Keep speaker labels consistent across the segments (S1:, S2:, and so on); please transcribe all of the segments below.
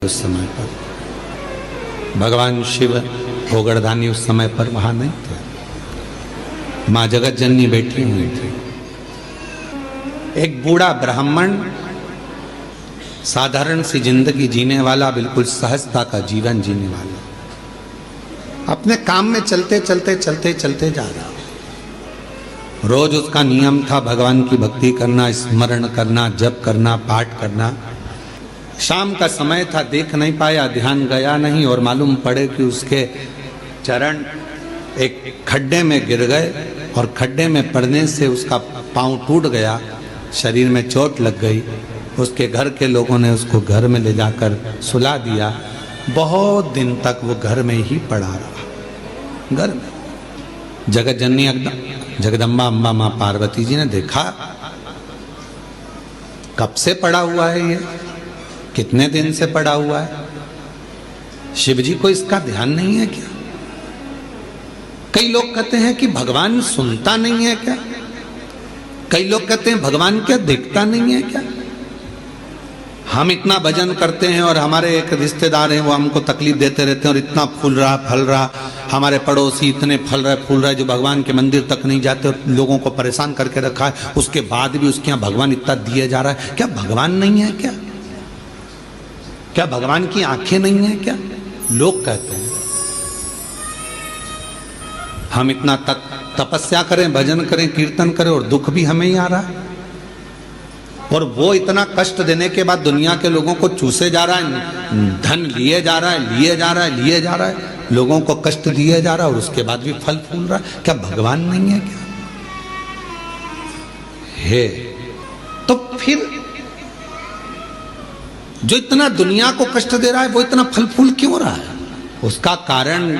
S1: उस समय पर भगवान शिव भोगड़दानी उस समय पर वहां नहीं थे। माँ जगत जननी बैठी हुई थी। एक बूढ़ा ब्राह्मण साधारण सी जिंदगी जीने वाला, बिल्कुल सहजता का जीवन जीने वाला, अपने काम में चलते चलते चलते चलते जा रहा। रोज उसका नियम था भगवान की भक्ति करना, स्मरण करना, जप करना, पाठ करना। शाम का समय था, देख नहीं पाया, ध्यान गया नहीं और मालूम पड़े कि उसके चरण एक खड्डे में गिर गए और खड्डे में पड़ने से उसका पांव टूट गया, शरीर में चोट लग गई। उसके घर के लोगों ने उसको घर में ले जाकर सुला दिया। बहुत दिन तक वो घर में ही पड़ा रहा। घर में जगत जननी जगदम्बा अम्बा माँ पार्वती जी ने देखा, कब से पड़ा हुआ है ये, कितने दिन से पड़ा हुआ है, शिव जी को इसका ध्यान नहीं है क्या? कई लोग कहते हैं कि भगवान सुनता नहीं है क्या? कई लोग कहते हैं भगवान क्या देखता नहीं है क्या? हम इतना भजन करते हैं और हमारे एक रिश्तेदार हैं, वो हमको तकलीफ देते रहते हैं और इतना फूल रहा फल रहा, हमारे पड़ोसी इतने फल रहे फूल रहे जो भगवान के मंदिर तक नहीं जाते और लोगों को परेशान करके रखा है। उसके बाद भी उसके यहाँ भगवान इतना दिए जा रहा है। क्या भगवान नहीं है क्या? क्या भगवान की आंखें नहीं है क्या? लोग कहते हैं। हम इतना तपस्या करें, भजन करें, कीर्तन करें और दुख भी हमें ही आ रहा है। और वो इतना कष्ट देने के बाद दुनिया के लोगों को चूसे जा रहा है, धन लिए जा रहा है, लिए जा रहा है, लिए जा रहा है, लोगों को कष्ट दिए जा रहा है और उसके बाद भी फल फूल रहा है। क्या भगवान नहीं है क्या? है तो फिर जो इतना दुनिया को कष्ट दे रहा है वो इतना फल फूल क्यों रहा है? उसका कारण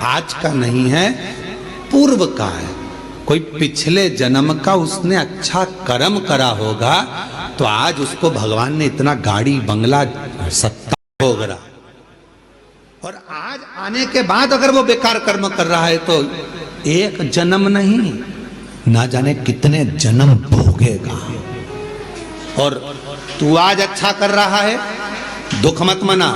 S1: आज का नहीं है, पूर्व का है। कोई पिछले जन्म का उसने अच्छा कर्म करा होगा तो आज उसको भगवान ने इतना गाड़ी बंगला सत्ता भोग रहा। और आज आने के बाद अगर वो बेकार कर्म कर रहा है तो एक जन्म नहीं, ना जाने कितने जन्म भोगेगा। और तू आज अच्छा कर रहा है, दुख मत मना।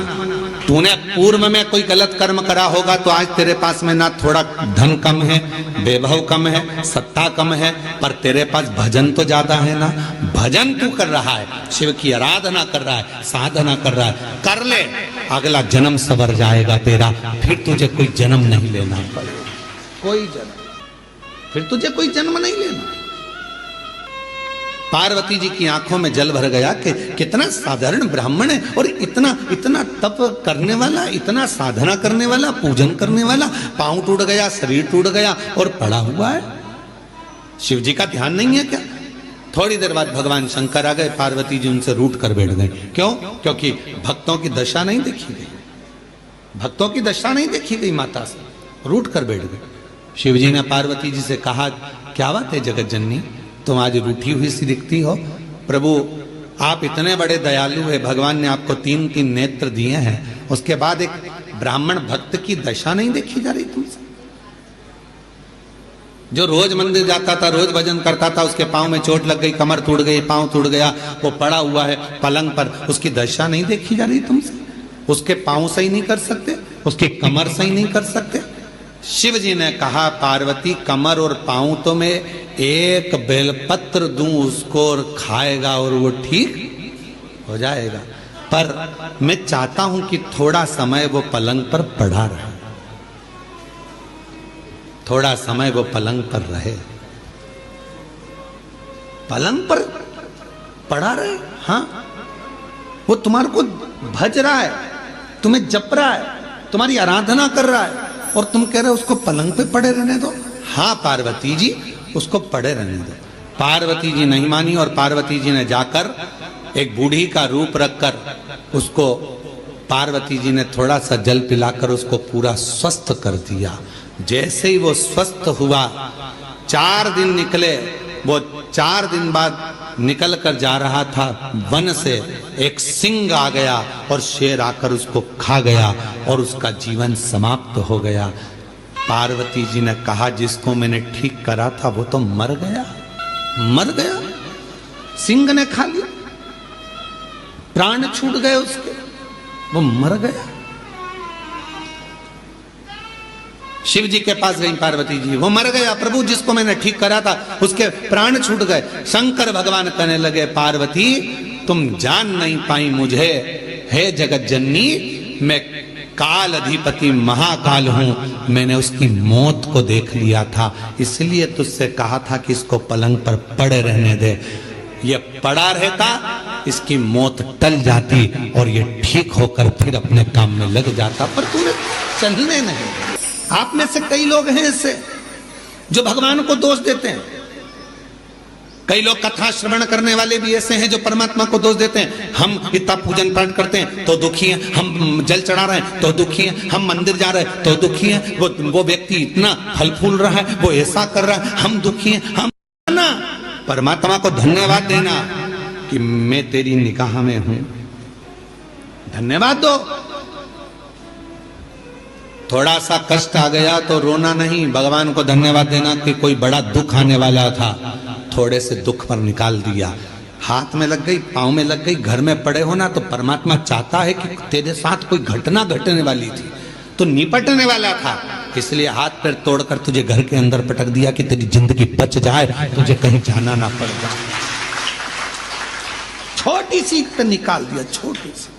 S1: तूने पूर्व में कोई गलत कर्म करा होगा तो आज तेरे पास में ना थोड़ा धन कम है, वैभव कम है, सत्ता कम है, पर तेरे पास भजन तो ज्यादा है ना। भजन तू कर रहा है, शिव की आराधना कर रहा है, साधना कर रहा है, कर ले, अगला जन्म सवर जाएगा तेरा। फिर तुझे कोई जन्म नहीं लेना पड़ेगा, कोई जन्म, फिर तुझे कोई जन्म नहीं लेना। पार्वती जी की आंखों में जल भर गया कि कितना साधारण ब्राह्मण है और इतना इतना तप करने वाला, इतना साधना करने वाला, पूजन करने वाला, पांव टूट गया, शरीर टूट गया और पड़ा हुआ है। शिव जी का ध्यान नहीं है क्या? थोड़ी देर बाद भगवान शंकर आ गए, पार्वती जी उनसे रूठ कर बैठ गए। क्यों? क्योंकि भक्तों की दशा नहीं देखी गई, भक्तों की दशा नहीं देखी गई, माता से रूठ कर बैठ गए। शिव जी ने पार्वती जी से कहा, क्या बात है जगत जननी, तुम आज रूठी हुई सी दिखती हो। प्रभु आप इतने बड़े दयालु है, भगवान ने आपको 3-3 नेत्र दिए हैं, उसके बाद एक ब्राह्मण भक्त की दशा नहीं देखी जा रही तुमसे? जो रोज मंदिर जाता था, रोज भजन करता था, उसके पांव में चोट लग गई, कमर टूट गई, पांव टूट गया, वो पड़ा हुआ है पलंग पर, उसकी दशा नहीं देखी जा रही तुमसे? उसके पांव सही नहीं कर सकते, उसकी कमर सही नहीं कर सकते? शिव जी ने कहा, पार्वती कमर और पांव तो मैं एक बेलपत्र दूं उसको और खाएगा और वो ठीक हो जाएगा, पर मैं चाहता हूं कि थोड़ा समय वो पलंग पर पड़ा रहे, थोड़ा समय वो पलंग पर रहे, पलंग पर पड़ा रहे। हाँ, वो तुम्हारे को भज रहा है, तुम्हें जप रहा है, तुम्हारी आराधना कर रहा है और तुम कह रहे हो उसको पलंग पे पड़े रहने दो। हाँ पार्वती जी, उसको पड़े रहने दो। पार्वती जी नहीं मानी और पार्वती जी ने जाकर एक बूढ़ी का रूप रखकर उसको, पार्वती जी ने थोड़ा सा जल पिलाकर उसको पूरा स्वस्थ कर दिया। जैसे ही वो स्वस्थ हुआ, 4 दिन निकले, वो 4 दिन बाद निकल कर जा रहा था, वन से एक सिंह आ गया और शेर आकर उसको खा गया और उसका जीवन समाप्त हो गया। पार्वती जी ने कहा, जिसको मैंने ठीक करा था वो तो मर गया, मर गया, सिंह ने खा लिया, प्राण छूट गए उसके। वो मर गया। शिव जी के पास गई पार्वती जी, वो मर गया। प्रभु जिसको मैंने ठीक करा था उसके प्राण छूट गए। शंकर भगवान कहने लगे, पार्वती तुम जान नहीं पाई मुझे, हे जगत जननी, मैं काल अधिपति महाकाल हूं, मैंने उसकी मौत को देख लिया था, इसलिए तुझसे कहा था कि इसको पलंग पर पड़े रहने दे। ये पड़ा रहता, इसकी मौत टल जाती और ये ठीक होकर फिर अपने काम में लग जाता, पर तूने चलने नहीं। आप में से कई लोग हैं ऐसे जो भगवान को दोष देते हैं। कई लोग कथा श्रवण करने वाले भी ऐसे हैं जो परमात्मा को दोष देते हैं। हम इतना पूजन पाठ करते हैं तो दुखी हैं, हम जल चढ़ा रहे हैं तो दुखी हैं, हम मंदिर जा रहे हैं तो दुखी हैं, वो व्यक्ति इतना फल फूल रहा है, वो ऐसा कर रहा है, हम दुखी हैं। हम ना परमात्मा को धन्यवाद देना कि मैं तेरी निगाह में हूं, धन्यवाद दो। थोड़ा सा कष्ट आ गया तो रोना नहीं, भगवान को धन्यवाद देना कि कोई बड़ा दुख आने वाला था, थोड़े से दुख पर निकाल दिया। हाथ में लग गई, पांव में लग गई, घर में पड़े हो ना, तो परमात्मा चाहता है कि तेरे साथ कोई घटना घटने वाली थी, तो निपटने वाला था, इसलिए हाथ पैर तोड़कर तुझे घर के अंदर पटक दिया कि तेरी जिंदगी बच जाए, तुझे कहीं जाना ना पड़ जाए। छोटी सी निकाल दिया, छोटी सी।